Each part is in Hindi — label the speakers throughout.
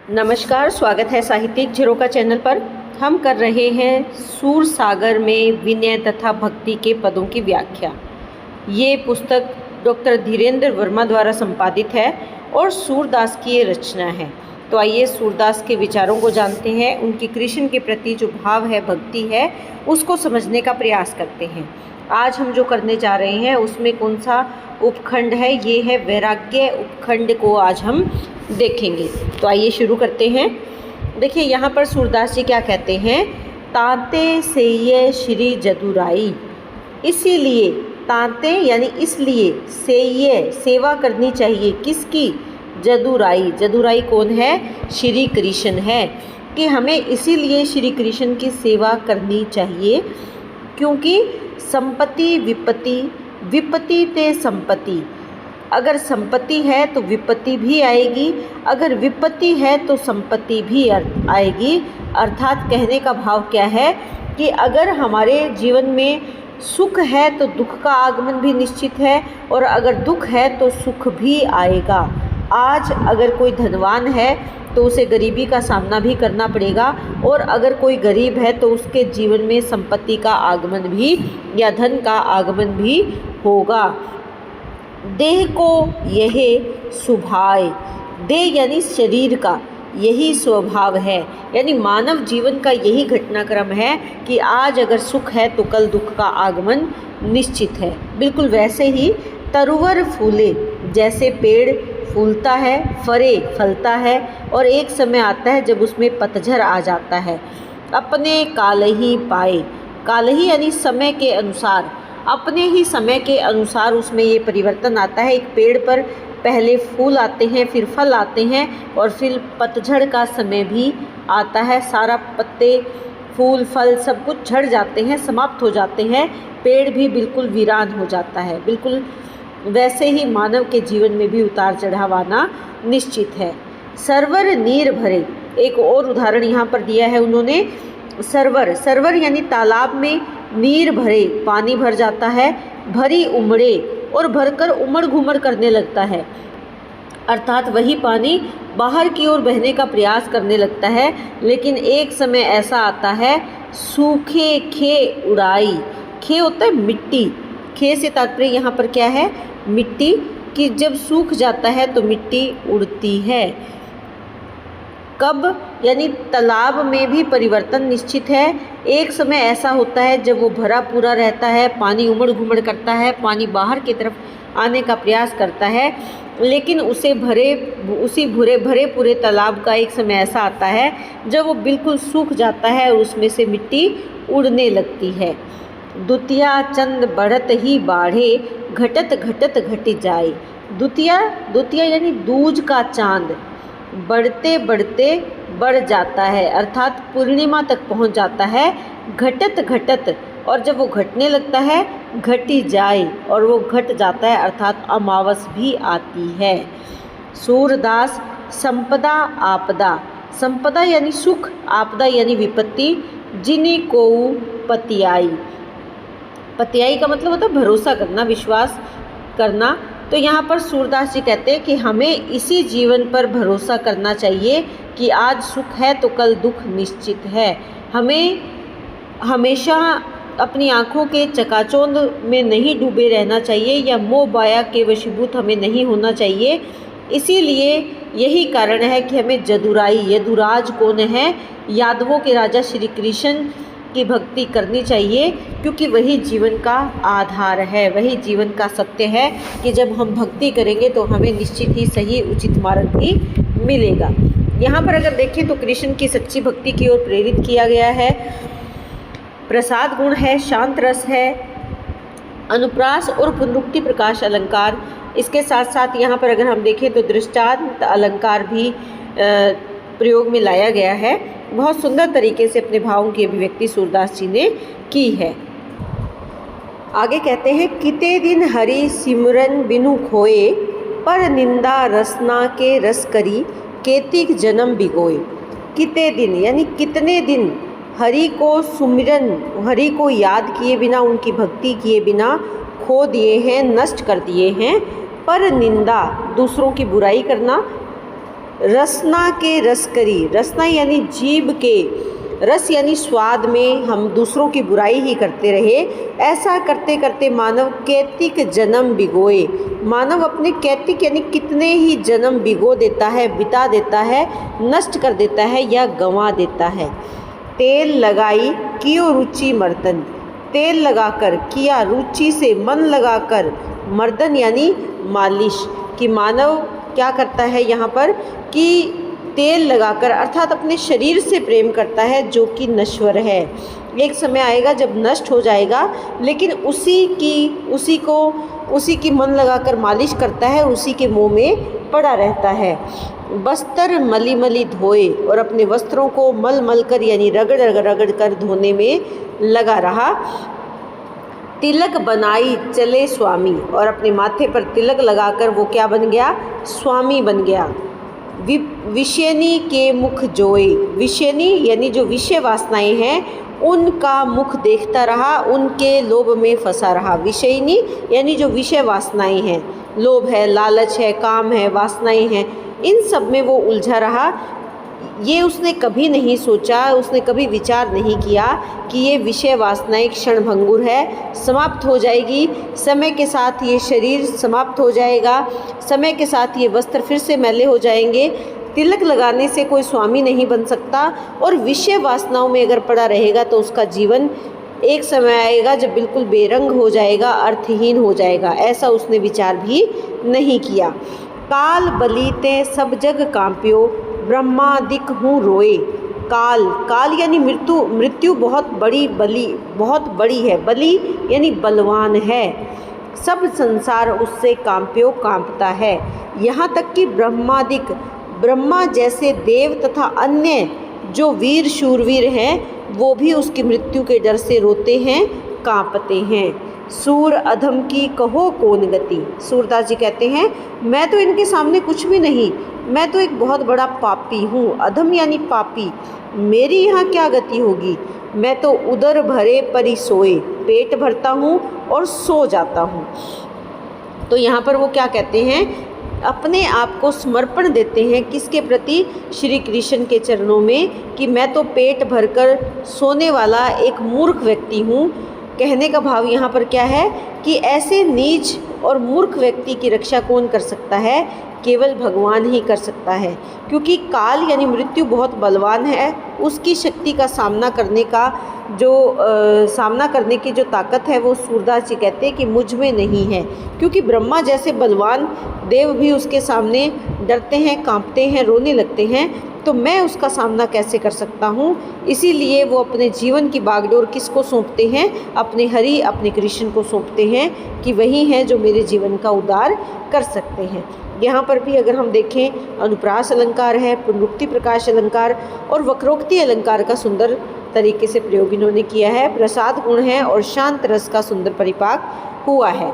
Speaker 1: नमस्कार, स्वागत है साहित्यिक झरोखा चैनल पर। हम कर रहे हैं सूरसागर में विनय तथा भक्ति के पदों की व्याख्या। ये पुस्तक डॉक्टर धीरेन्द्र वर्मा द्वारा संपादित है और सूरदास की ये रचना है। तो आइए सूरदास के विचारों को जानते हैं, उनकी कृष्ण के प्रति जो भाव है, भक्ति है, उसको समझने का प्रयास करते हैं। आज हम जो करने जा रहे हैं उसमें कौन सा उपखंड है? ये है वैराग्य उपखंड को आज हम देखेंगे। तो आइए शुरू करते हैं। देखिए यहाँ पर सूरदास जी क्या कहते हैं, ताते से ये श्री जदुराई, इसीलिए ताते यानी इसलिए से ये सेवा करनी चाहिए किसकी? जदुराई। जदुराई कौन है? श्री कृष्ण है। कि हमें इसीलिए श्री कृष्ण की सेवा करनी चाहिए क्योंकि संपत्ति विपत्ति, विपत्ति ते संपत्ति। अगर संपत्ति है तो विपत्ति भी आएगी, अगर विपत्ति है तो संपत्ति भी आएगी। अर्थात कहने का भाव क्या है कि अगर हमारे जीवन में सुख है तो दुख का आगमन भी निश्चित है, और अगर दुख है तो सुख भी आएगा। आज अगर कोई धनवान है तो उसे गरीबी का सामना भी करना पड़ेगा, और अगर कोई गरीब है तो उसके जीवन में संपत्ति का आगमन भी या धन का आगमन भी होगा। देह को यह सुभाए, देह यानी शरीर का यही स्वभाव है, यानी मानव जीवन का यही घटनाक्रम है कि आज अगर सुख है तो कल दुख का आगमन निश्चित है। बिल्कुल वैसे ही तरुवर फूले, जैसे पेड़ फूलता है, फरे फलता है, और एक समय आता है जब उसमें पतझड़ आ जाता है। अपने काल ही पाए, काल ही यानी समय के अनुसार, अपने ही समय के अनुसार उसमें ये परिवर्तन आता है। एक पेड़ पर पहले फूल आते हैं, फिर फल आते हैं, और फिर पतझड़ का समय भी आता है। सारा पत्ते, फूल, फल सब कुछ झड़ जाते हैं, समाप्त हो जाते हैं, पेड़ भी बिल्कुल वीरान हो जाता है। बिल्कुल वैसे ही मानव के जीवन में भी उतार चढ़ाव आना निश्चित है। सरवर नीर भरे, एक और उदाहरण यहाँ पर दिया है उन्होंने। सरवर, सरवर यानी तालाब में नीर भरे, पानी भर जाता है, भरी उमड़े और भरकर उमड़ घुमड़ करने लगता है। अर्थात वही पानी बाहर की ओर बहने का प्रयास करने लगता है, लेकिन एक समय ऐसा आता है सूखे खे उड़ाई। खे होता है मिट्टी, खे से तात्पर्य यहाँ पर क्या है? मिट्टी। कि जब सूख जाता है तो मिट्टी उड़ती है। कब यानी तालाब में भी परिवर्तन निश्चित है। एक समय ऐसा होता है जब वो भरा पूरा रहता है, पानी उमड़ घुमड़ करता है, पानी बाहर की तरफ आने का प्रयास करता है, लेकिन उसी भरे पूरे तालाब का एक समय ऐसा आता है जब वो बिल्कुल सूख जाता है और उसमें से मिट्टी उड़ने लगती है। दुतिया चंद बढ़त ही बाढ़े, घटत घटत घट जाए। दुतिया, दुतिया यानी दूज का चांद बढ़ते बढ़ते बढ़ जाता है, अर्थात पूर्णिमा तक पहुंच जाता है। घटत घटत, और जब वो घटने लगता है घटी जाए, और वो घट जाता है, अर्थात अमावस भी आती है। सूरदास संपदा आपदा, संपदा यानी सुख, आपदा यानी विपत्ति, जिन्हीं को पतियाई। पतियाई का मतलब होता है भरोसा करना, विश्वास करना। तो यहाँ पर सूरदास जी कहते हैं कि हमें इसी जीवन पर भरोसा करना चाहिए कि आज सुख है तो कल दुख निश्चित है। हमें हमेशा अपनी आँखों के चकाचौंध में नहीं डूबे रहना चाहिए, या मोह माया के वशीभूत हमें नहीं होना चाहिए। इसीलिए यही कारण है कि हमें जदुराई, यदुराज कौन है? यादवों के राजा श्री कृष्ण की भक्ति करनी चाहिए, क्योंकि वही जीवन का आधार है, वही जीवन का सत्य है कि जब हम भक्ति करेंगे तो हमें निश्चित ही सही उचित मार्ग भी मिलेगा। यहाँ पर अगर देखें तो कृष्ण की सच्ची भक्ति की ओर प्रेरित किया गया है। प्रसाद गुण है, शांत रस है, अनुप्रास और पुनरुक्ति प्रकाश अलंकार। इसके साथ साथ यहाँ पर अगर हम देखें तो दृष्टांत अलंकार भी प्रयोग में लाया गया है। बहुत सुंदर तरीके से अपने भावों की अभिव्यक्ति सूरदास जी ने की है। आगे कहते हैं, किते दिन हरि सिमरन बिनु खोए, पर निंदा रसना के रस करी, केतिक जन्म बिगोए। किते दिन यानी कितने दिन हरि को सुमिरन, हरि को याद किए बिना, उनकी भक्ति किए बिना खो दिए हैं, नष्ट कर दिए हैं। पर निंदा दूसरों की बुराई करना, रसना के रस करी, रसना यानी जीभ के, रस यानी स्वाद में हम दूसरों की बुराई ही करते रहे। ऐसा करते करते मानव कैतिक जन्म भिगोए, मानव अपने कैतिक यानी कितने ही जन्म भिगो देता है, बिता देता है, नष्ट कर देता है या गंवा देता है। तेल लगाई कियो रुचि मर्दन, तेल लगाकर, किया रुचि से, मन लगाकर, मर्दन यानी मालिश, कि मानव क्या करता है यहाँ पर कि तेल लगाकर अर्थात अपने शरीर से प्रेम करता है जो कि नश्वर है। एक समय आएगा जब नष्ट हो जाएगा, लेकिन उसी की मन लगाकर मालिश करता है, उसी के मुँह में पड़ा रहता है। वस्त्र मली मली धोए, और अपने वस्त्रों को मल मल कर यानी रगड़ रगड़ कर धोने में लगा रहा। तिलक बनाई चले स्वामी, और अपने माथे पर तिलक लगाकर वो क्या बन गया, स्वामी बन गया। विषयनी के मुख जोए, विषयनी यानी जो विषय वासनाएं हैं उनका मुख देखता रहा, उनके लोभ में फंसा रहा। विषयनी यानी जो विषय वासनाएं हैं, लोभ है, लालच है, काम है, वासनाएं हैं, इन सब में वो उलझा रहा। ये उसने कभी नहीं सोचा, उसने कभी विचार नहीं किया कि ये विषय वासनाएं क्षणभंगुर है, समाप्त हो जाएगी। समय के साथ ये शरीर समाप्त हो जाएगा, समय के साथ ये वस्त्र फिर से मैले हो जाएंगे। तिलक लगाने से कोई स्वामी नहीं बन सकता, और विषय वासनाओं में अगर पड़ा रहेगा तो उसका जीवन एक समय आएगा जब बिल्कुल बेरंग हो जाएगा, अर्थहीन हो जाएगा। ऐसा उसने विचार भी नहीं किया। काल बलीते सब जग कांप्यो, ब्रह्मादिक हूँ रोए। काल, काल यानी मृत्यु, मृत्यु बहुत बड़ी बहुत बड़ी है, बली यानी बलवान है। सब संसार उससे कांप्यो, कांपता है। यहाँ तक कि ब्रह्मादिक, ब्रह्मा जैसे देव तथा अन्य जो वीर शूरवीर हैं वो भी उसकी मृत्यु के डर से रोते हैं, कांपते हैं। सूर अधम की कहो कौन गति, सूरदास जी कहते हैं मैं तो इनके सामने कुछ भी नहीं, मैं तो एक बहुत बड़ा पापी हूँ। अधम यानी पापी, मेरी यहाँ क्या गति होगी, मैं तो उदर भरे परि सोए, पेट भरता हूँ और सो जाता हूँ। तो यहाँ पर वो क्या कहते हैं, अपने आप को समर्पण देते हैं किसके प्रति, श्री कृष्ण के चरणों में, कि मैं तो पेट भरकर सोने वाला एक मूर्ख व्यक्ति हूँ। कहने का भाव यहाँ पर क्या है कि ऐसे नीच और मूर्ख व्यक्ति की रक्षा कौन कर सकता है, केवल भगवान ही कर सकता है। क्योंकि काल यानी मृत्यु बहुत बलवान है, उसकी शक्ति का सामना करने का सामना करने की जो ताकत है वो सूरदास जी कहते हैं कि मुझ में नहीं है। क्योंकि ब्रह्मा जैसे बलवान देव भी उसके सामने डरते हैं, कांपते हैं, रोने लगते हैं, तो मैं उसका सामना कैसे कर सकता हूँ। इसीलिए वो अपने जीवन की बागडोर किसको सौंपते हैं, अपने हरि, अपने कृष्ण को सौंपते हैं कि वही हैं जो मेरे जीवन का उद्धार कर सकते हैं। यहाँ पर भी अगर हम देखें, अनुप्रास अलंकार है, पुनरुक्ति प्रकाश अलंकार और वक्रोक्ति अलंकार का सुंदर तरीके से प्रयोग इन्होंने किया है। प्रसाद गुण है और शांत रस का सुंदर परिपाक हुआ है।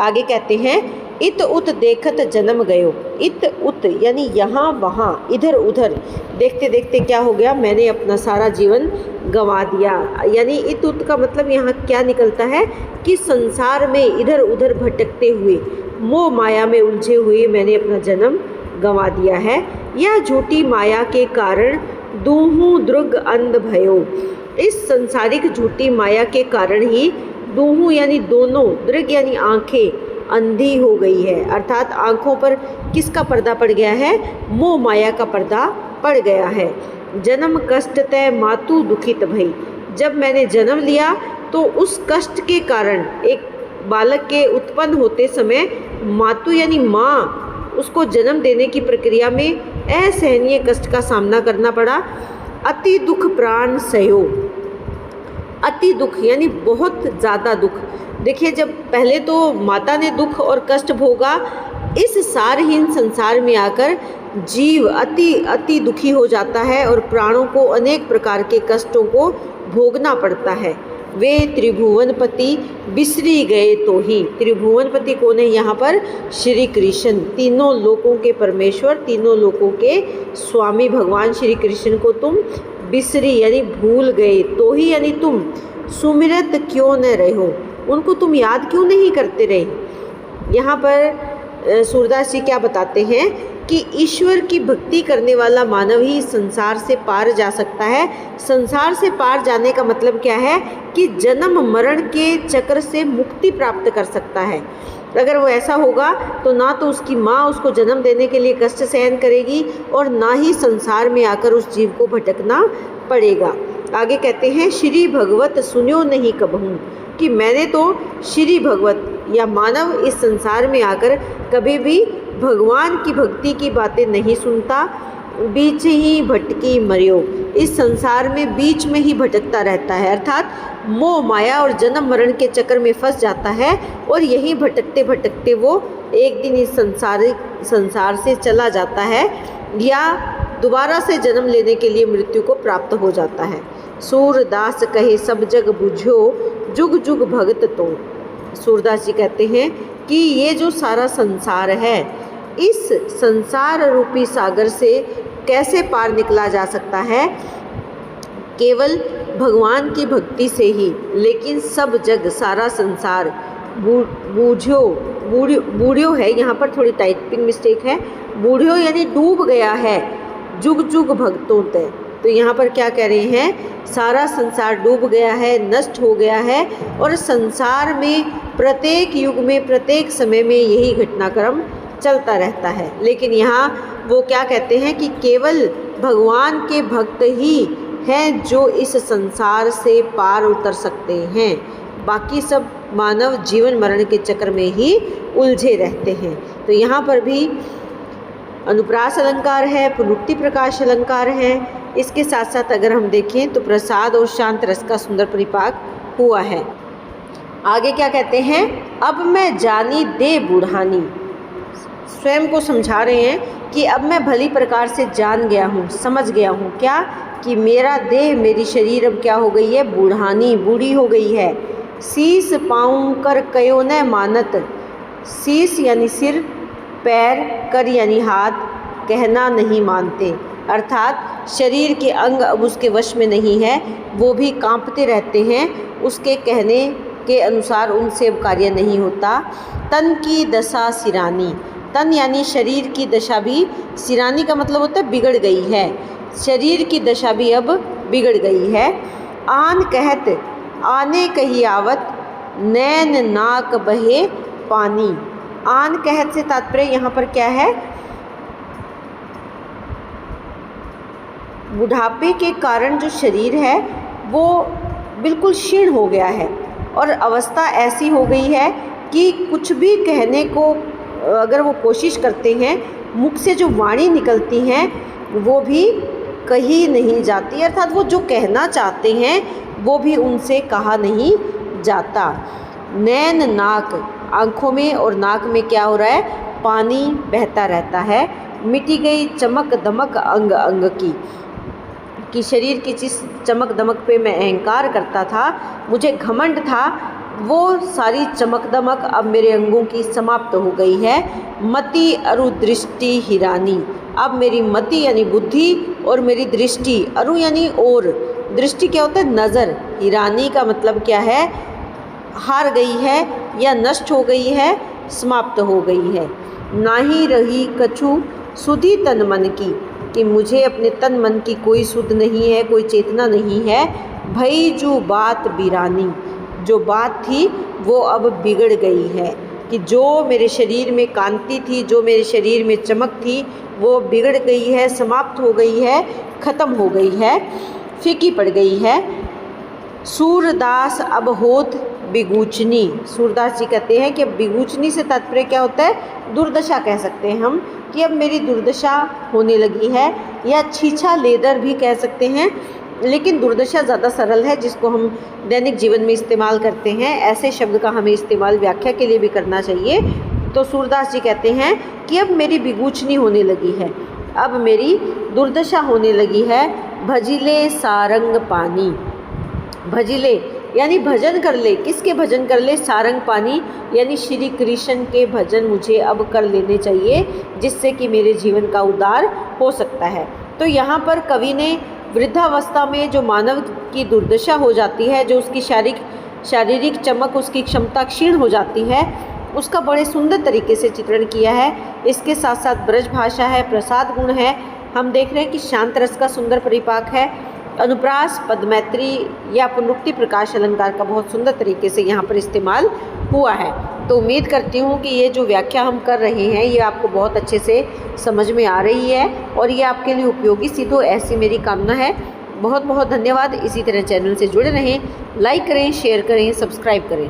Speaker 1: आगे कहते हैं, इत उत देखत जन्म गयो। इत उत यानी यहाँ वहाँ, इधर उधर, देखते देखते क्या हो गया, मैंने अपना सारा जीवन गंवा दिया। यानी इत उत का मतलब यहाँ क्या निकलता है कि संसार में इधर उधर भटकते हुए, मोह माया में उलझे हुए मैंने अपना जन्म गंवा दिया है। यह झूठी माया के कारण दूहू दृग अंध भयो। इस संसारिक झूठी माया के कारण ही दूहू यानी दोनों, दृग यानी आँखें, अंधी हो गई है। अर्थात आँखों पर किसका पर्दा पड़ गया है, मोह माया का पर्दा पड़ गया है। जन्म कष्ट तय मातु दुखित भई। जब मैंने जन्म लिया तो उस कष्ट के कारण, एक बालक के उत्पन्न होते समय मातु यानी माँ, उसको जन्म देने की प्रक्रिया में असहनीय कष्ट का सामना करना पड़ा। अति दुख प्राण सयो। अति दुख यानी बहुत ज़्यादा दुख। देखिए, जब पहले तो माता ने दुख और कष्ट भोगा, इस सारहीन संसार में आकर जीव अति दुखी हो जाता है और प्राणों को अनेक प्रकार के कष्टों को भोगना पड़ता है। वे त्रिभुवनपति बिसरी गए तो ही। त्रिभुवनपति कौन है यहाँ पर, श्री कृष्ण, तीनों लोकों के परमेश्वर, तीनों लोकों के स्वामी भगवान श्री कृष्ण को तुम बिसरी यानी भूल गए तो ही, यानी तुम सुमिरत क्यों न रहे हो, उनको तुम याद क्यों नहीं करते रहे। यहाँ पर सूरदास जी क्या बताते हैं कि ईश्वर की भक्ति करने वाला मानव ही संसार से पार जा सकता है। संसार से पार जाने का मतलब क्या है कि जन्म मरण के चक्र से मुक्ति प्राप्त कर सकता है। अगर वो ऐसा होगा तो ना तो उसकी माँ उसको जन्म देने के लिए कष्ट सहन करेगी और ना ही संसार में आकर उस जीव को भटकना पड़ेगा। आगे कहते हैं, श्री भगवत सुन्यो नहीं कबहूँ, कि मैंने तो श्री भगवत या मानव इस संसार में आकर कभी भी भगवान की भक्ति की बातें नहीं सुनता। बीच ही भटकी मरियो, इस संसार में बीच में ही भटकता रहता है, अर्थात मोह माया और जन्म मरण के चक्कर में फंस जाता है और यहीं भटकते भटकते वो एक दिन इस संसार से चला जाता है या दोबारा से जन्म लेने के लिए मृत्यु को प्राप्त हो जाता है। सूरदास कहे सब जग बुझो, जुग जुग भगत तो। सूरदास जी कहते हैं कि ये जो सारा संसार है, इस संसार रूपी सागर से कैसे पार निकला जा सकता है? केवल भगवान की भक्ति से ही। लेकिन सब जग सारा संसार बूढ़ियो है, यहाँ पर थोड़ी टाइपिंग मिस्टेक है, बूढ़ियो यानी डूब गया है, जुग जुग भक्तों तय। तो यहाँ पर क्या कह रहे हैं, सारा संसार डूब गया है, नष्ट हो गया है और संसार में प्रत्येक युग में प्रत्येक समय में यही घटनाक्रम चलता रहता है। लेकिन यहाँ वो क्या कहते हैं कि केवल भगवान के भक्त ही हैं जो इस संसार से पार उतर सकते हैं, बाकी सब मानव जीवन मरण के चक्र में ही उलझे रहते हैं। तो यहाँ पर भी अनुप्रास अलंकार है, पुनरुक्ति प्रकाश अलंकार है। इसके साथ साथ अगर हम देखें तो प्रसाद और शांत रस का सुंदर परिपाक हुआ है। आगे क्या कहते हैं, अब मैं जानी दे बूढ़ानी, स्वयं को समझा रहे हैं कि अब मैं भली प्रकार से जान गया हूँ, समझ गया हूँ क्या, कि मेरा देह, मेरी शरीर अब क्या हो गई है, बूढ़ानी, बूढ़ी हो गई है। शीस पाऊँ कर कयो न मानत, शीस यानी सिर, पैर, कर यानी हाथ, कहना नहीं मानते, अर्थात शरीर के अंग अब उसके वश में नहीं है, वो भी कांपते रहते हैं, उसके कहने के अनुसार उनसे अब कार्य नहीं होता। तन की दशा सिरानी, तन यानी शरीर की दशा भी, सिरानी का मतलब होता है बिगड़ गई है, शरीर की दशा भी अब बिगड़ गई है। आन कहत आने कही आवत, नैन नाक बहे पानी। आन कहत से तात्पर्य यहाँ पर क्या है, बुढ़ापे के कारण जो शरीर है वो बिल्कुल क्षीण हो गया है और अवस्था ऐसी हो गई है कि कुछ भी कहने को अगर वो कोशिश करते हैं, मुख से जो वाणी निकलती हैं वो भी कही नहीं जाती, अर्थात वो जो कहना चाहते हैं वो भी उनसे कहा नहीं जाता। नैन नाक, आँखों में और नाक में क्या हो रहा है, पानी बहता रहता है। मिटी गई चमक दमक अंग अंग की, कि शरीर की जिस चमक दमक पे मैं अहंकार करता था, मुझे घमंड था, वो सारी चमक दमक अब मेरे अंगों की समाप्त हो गई है। मति अरु दृष्टि हिरानी, अब मेरी मति यानी बुद्धि और मेरी दृष्टि, अरु यानी और, दृष्टि क्या होता है, नज़र, हिरानी का मतलब क्या है, हार गई है या नष्ट हो गई है, समाप्त हो गई है। ना ही रही कछु सुधि तन मन की, कि मुझे अपने तन मन की कोई सुध नहीं है, कोई चेतना नहीं है। भई जो बात बिरानी, जो बात थी वो अब बिगड़ गई है, कि जो मेरे शरीर में कांति थी, जो मेरे शरीर में चमक थी, वो बिगड़ गई है, समाप्त हो गई है, ख़त्म हो गई है, फीकी पड़ गई है। सूरदास अब होत बिगूचनी, सूरदास जी कहते हैं कि अब बिगूचनी से तात्पर्य क्या होता है, दुर्दशा कह सकते हैं हम, कि अब मेरी दुर्दशा होने लगी है, या छीछा लेदर भी कह सकते हैं, लेकिन दुर्दशा ज़्यादा सरल है, जिसको हम दैनिक जीवन में इस्तेमाल करते हैं। ऐसे शब्द का हमें इस्तेमाल व्याख्या के लिए भी करना चाहिए। तो सूरदास जी कहते हैं कि अब मेरी बिगूचनी होने लगी है, अब मेरी दुर्दशा होने लगी है। भजिले सारंग पानी, भजिले यानी भजन कर ले, किसके भजन कर ले, सारंग पानी यानी श्री कृष्ण के भजन मुझे अब कर लेने चाहिए, जिससे कि मेरे जीवन का उद्धार हो सकता है। तो यहाँ पर कवि ने वृद्धावस्था में जो मानव की दुर्दशा हो जाती है, जो उसकी शारीरिक चमक, उसकी क्षमता क्षीण हो जाती है, उसका बड़े सुंदर तरीके से चित्रण किया है। इसके साथ साथ ब्रज भाषा है, प्रसाद गुण है, हम देख रहे हैं कि शांत रस का सुंदर परिपाक है, अनुप्रास, पदमैत्री या पुनरुक्ति प्रकाश अलंकार का बहुत सुंदर तरीके से यहाँ पर इस्तेमाल हुआ है। तो उम्मीद करती हूँ कि ये जो व्याख्या हम कर रहे हैं ये आपको बहुत अच्छे से समझ में आ रही है और ये आपके लिए उपयोगी सिद्ध हो, ऐसी मेरी कामना है। बहुत बहुत धन्यवाद। इसी तरह चैनल से जुड़े रहें, लाइक करें, शेयर करें, सब्सक्राइब करें।